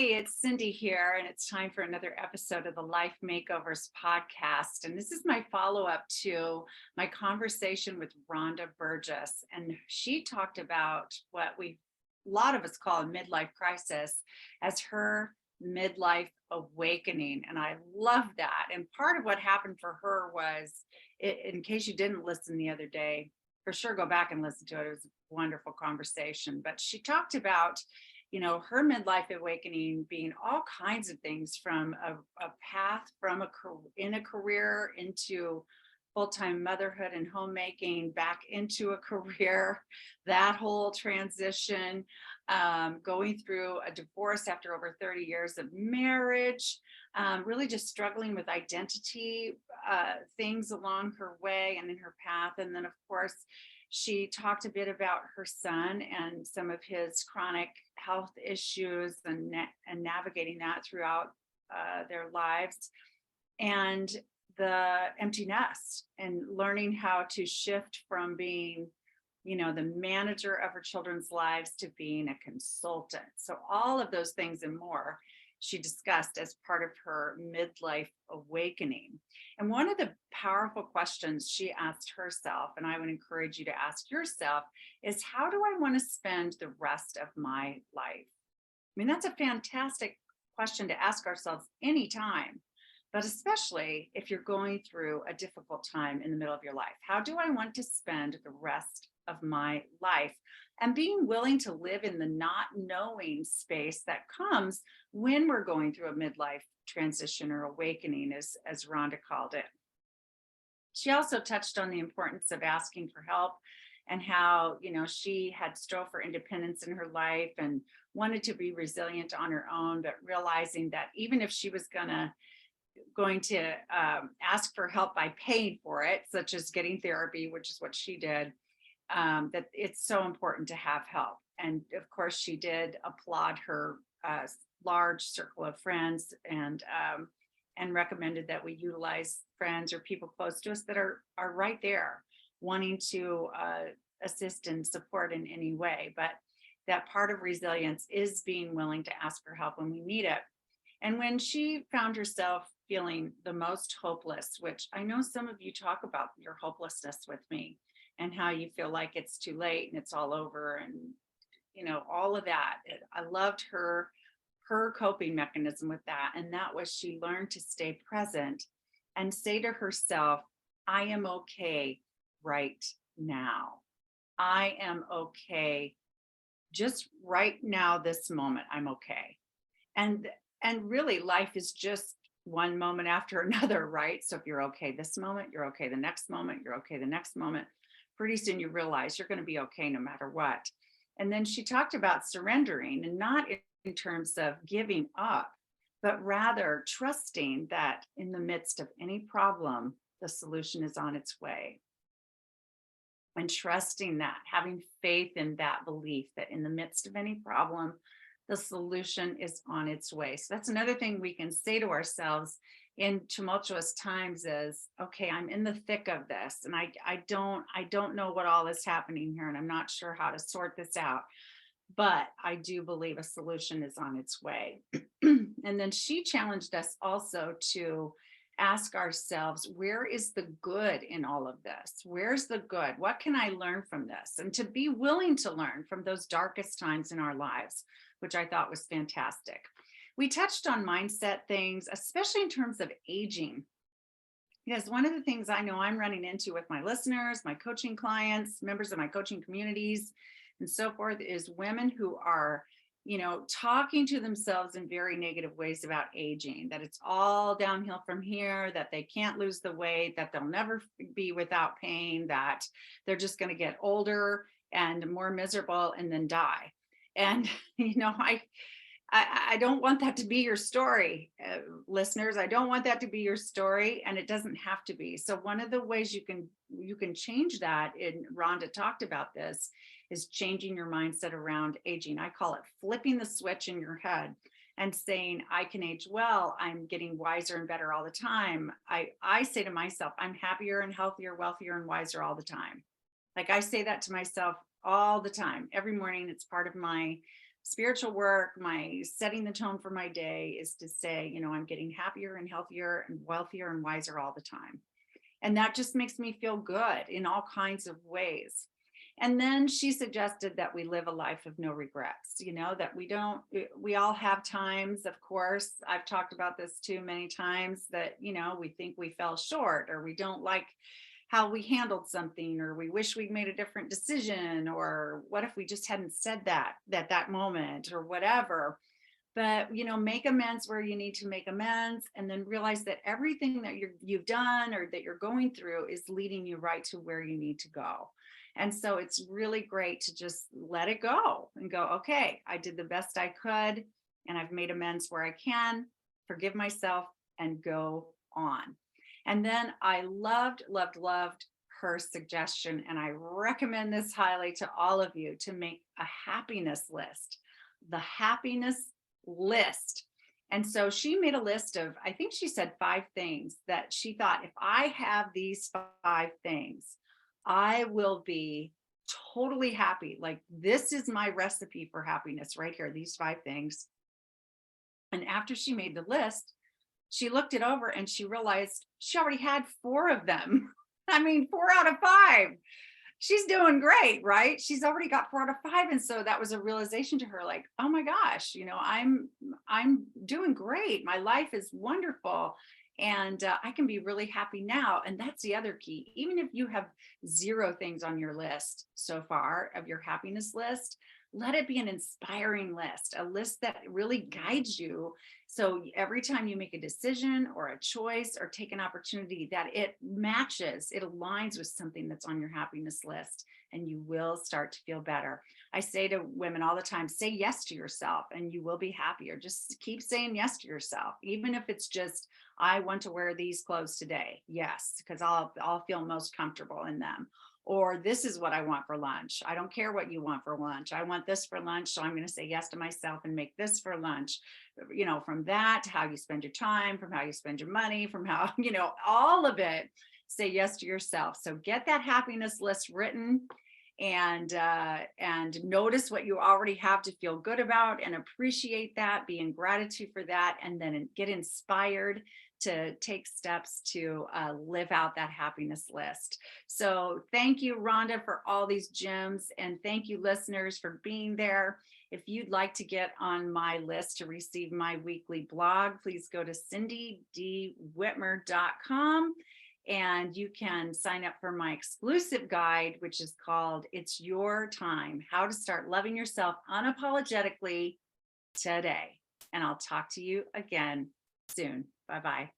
Hey, it's Cindy here, and it's time for another episode of the Life Makeovers podcast. And this is my follow up to my conversation with Rhonda Burgess. And she talked about what a lot of us call a midlife crisis as her midlife awakening. And I love that. And part of what happened for her was, in case you didn't listen the other day, for sure go back and listen to it. It was a wonderful conversation. But she talked about her midlife awakening being all kinds of things, from a path from in a career into full-time motherhood and homemaking, back into a career, that whole transition, going through a divorce after over 30 years of marriage, really just struggling with identity, things along her way and in her path. And then, of course, she talked a bit about her son and some of his chronic health issues and navigating that throughout their lives, and the empty nest, and learning how to shift from being, the manager of her children's lives to being a consultant. So all of those things and more she discussed as part of her midlife awakening. And one of the powerful questions she asked herself, and I would encourage you to ask yourself, is how do I want to spend the rest of my life? I mean, that's a fantastic question to ask ourselves anytime, but especially if you're going through a difficult time in the middle of your life. How do I want to spend the rest of my life? And being willing to live in the not knowing space that comes when we're going through a midlife transition or awakening, as Rhonda called it. She also touched on the importance of asking for help, and how, she had strove for independence in her life and wanted to be resilient on her own, but realizing that even if she was going to ask for help by paying for it, such as getting therapy, which is what she did, that it's so important to have help. And of course, she did applaud her large circle of friends, and recommended that we utilize friends or people close to us that are right there, wanting to assist and support in any way. But that part of resilience is being willing to ask for help when we need it. And when she found herself feeling the most hopeless, which I know some of you talk about your hopelessness with me, and how you feel like it's too late and it's all over, and all of that. I loved her coping mechanism with that, and that was she learned to stay present and say to herself, I am okay right now. I am okay just right now, this moment. I'm okay. And really, life is just one moment after another, right? So if you're okay this moment, you're okay the next moment, you're okay the next moment. Pretty soon you realize you're going to be okay no matter what. And then she talked about surrendering, and not in terms of giving up, but rather trusting that in the midst of any problem, the solution is on its way. And trusting that, having faith in that belief that in the midst of any problem, the solution is on its way. So that's another thing we can say to ourselves in tumultuous times is, okay, I'm in the thick of this, and I don't know what all is happening here, and I'm not sure how to sort this out, but I do believe a solution is on its way. And then she challenged us also to ask ourselves, where is the good in all of this? Where's the good? What can I learn from this? And to be willing to learn from those darkest times in our lives, which I thought was fantastic. We touched on mindset things, especially in terms of aging. Because one of the things I know I'm running into with my listeners, my coaching clients, members of my coaching communities, and so forth, is women who are, talking to themselves in very negative ways about aging, that it's all downhill from here, that they can't lose the weight, that they'll never be without pain, that they're just going to get older and more miserable and then die. And, I don't want that to be your story, listeners. I don't want that to be your story, and it doesn't have to be. So one of the ways you can change that, and Rhonda talked about this, is changing your mindset around aging. I call it flipping the switch in your head and saying, I can age well. I'm getting wiser and better all the time. I say to myself, I'm happier and healthier, wealthier and wiser all the time. Like, I say that to myself all the time, every morning. It's part of my spiritual work, my setting the tone for my day is to say, I'm getting happier and healthier and wealthier and wiser all the time. And that just makes me feel good in all kinds of ways. And then she suggested that we live a life of no regrets, that we all have times, of course, I've talked about this too many times, that, we think we fell short, or we don't like how we handled something, or we wish we'd made a different decision, or what if we just hadn't said that at that moment, or whatever. But make amends where you need to make amends, and then realize that everything that you've done or that you're going through is leading you right to where you need to go. And so it's really great to just let it go and go, okay, I did the best I could, and I've made amends where I can, forgive myself, and go on. And then I loved her suggestion, and I recommend this highly to all of you, to make a happiness list. The happiness list. And so she made a list of, I think she said 5 things that she thought, if I have these 5 things, I will be totally happy. Like, this is my recipe for happiness right here, these 5 things. And after she made the list, she looked it over and she realized she already had 4 of them. I mean, 4 out of 5. She's doing great, right? She's already got 4 out of 5. And so that was a realization to her, like, oh my gosh, I'm doing great. My life is wonderful. And I can be really happy now. And that's the other key. Even if you have 0 things on your list so far of your happiness list, let it be an inspiring list, a list that really guides you. So every time you make a decision or a choice or take an opportunity, that it matches, it aligns with something that's on your happiness list, and you will start to feel better. I say to women all the time, say yes to yourself and you will be happier. Just keep saying yes to yourself. Even if it's just, I want to wear these clothes today. Yes, because I'll feel most comfortable in them. Or this is what I want for lunch. I don't care what you want for lunch. I want this for lunch. So I'm going to say yes to myself and make this for lunch. From that to how you spend your time, from how you spend your money, from how, all of it, say yes to yourself. So get that happiness list written, and notice what you already have to feel good about, and appreciate that, be in gratitude for that, and then get inspired to take steps to live out that happiness list. So thank you, Rhonda, for all these gems, and thank you, listeners, for being there. If you'd like to get on my list to receive my weekly blog, please go to cindydwhitmer.com. And you can sign up for my exclusive guide, which is called It's Your Time, How to Start Loving Yourself Unapologetically Today. And I'll talk to you again soon. Bye-bye.